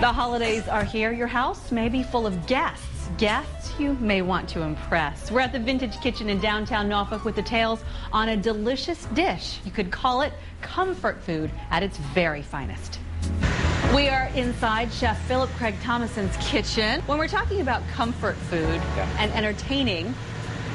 The holidays are here. Your house may be full of guests. Guests you may want to impress. We're at the Vintage Kitchen in downtown Norfolk with the tales on a delicious dish. You could call it comfort food at its very finest. We are inside Chef Philip Craig Thomason's kitchen. When we're talking about comfort food and entertaining,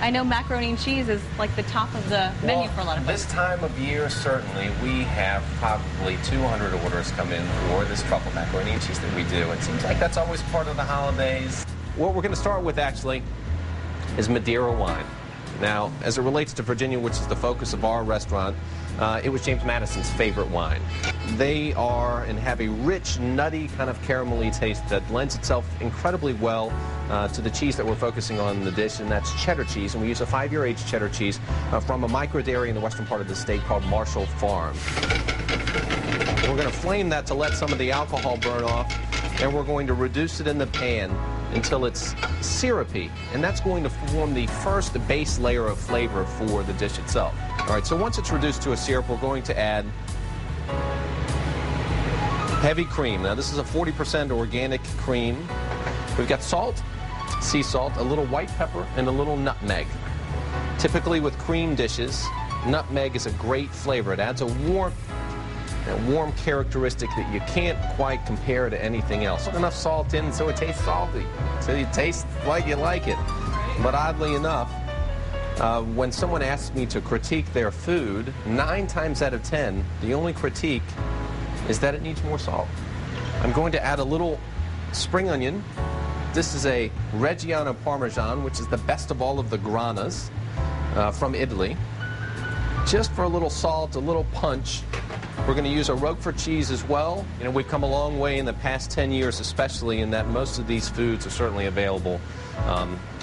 I know macaroni and cheese is like the top of the menu for a lot of folks. This time of year, certainly, we have probably 200 orders come in for this truffle macaroni and cheese that we do. It seems like that's always part of the holidays. What we're going to start with, actually, is Madeira wine. Now, as it relates to Virginia, which is the focus of our restaurant, it was James Madison's favorite wine. They are and have a rich, nutty, kind of caramelly taste that lends itself incredibly well to the cheese that we're focusing on in the dish, and that's cheddar cheese. And we use a 5-year aged cheddar cheese from a micro dairy in the western part of the state called Marshall Farms. We're going to flame that to let some of the alcohol burn off, and we're going to reduce it in the pan until it's syrupy, and that's going to form the first base layer of flavor for the dish itself. All right, so once it's reduced to a syrup, we're going to add heavy cream. Now, this is a 40% organic cream. We've got salt, sea salt, a little white pepper, and a little nutmeg. Typically with cream dishes, nutmeg is a great flavor. It adds a warm characteristic that you can't quite compare to anything else. Enough salt in so it tastes salty, so it tastes like you like it. But oddly enough, when someone asks me to critique their food, 9 times out of 10, the only critique is that it needs more salt. I'm going to add a little spring onion. This is a Reggiano Parmesan, which is the best of all of the Granas from Italy. Just for a little salt, a little punch. We're going to use a Roquefort cheese as well. You know, we've come a long way in the past 10 years, especially in that most of these foods are certainly available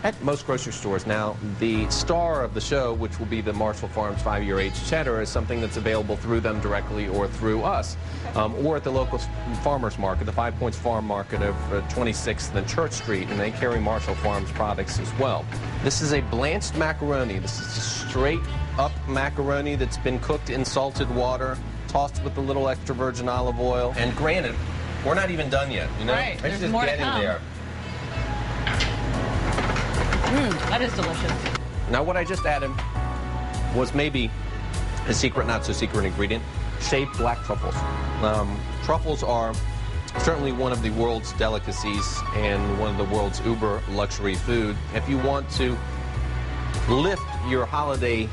at most grocery stores. Now, the star of the show, which will be the Marshall Farms 5-year aged cheddar, is something that's available through them directly or through us, or at the local farmers market, the 5 Points Farm Market of 26th and Church Street, and they carry Marshall Farms products as well. This is a blanched macaroni. This is a straight up macaroni that's been cooked in salted water, tossed with a little extra virgin olive oil. And granted, we're not even done yet, you know? Right, Let's there's just more to get in come. there. That is delicious. Now, what I just added was maybe a secret, not so secret ingredient, shaved black truffles. Truffles are certainly one of the world's delicacies and one of the world's uber luxury food. If you want to lift your holiday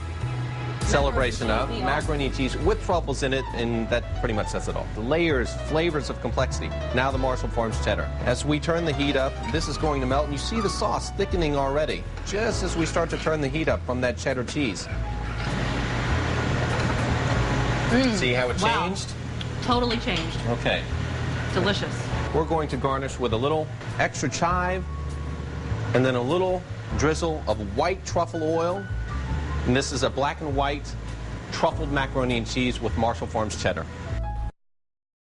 celebration of macaroni and cheese with truffles in it, and that pretty much says it all. The layers, flavors of complexity. Now the Marshall Farms cheddar. As we turn the heat up, this is going to melt, and you see the sauce thickening already, just as we start to turn the heat up from that cheddar cheese. See how it changed? Totally changed. Okay. Delicious. We're going to garnish with a little extra chive, and then a little drizzle of white truffle oil. And this is a black and white truffled macaroni and cheese with Marshall Farms cheddar.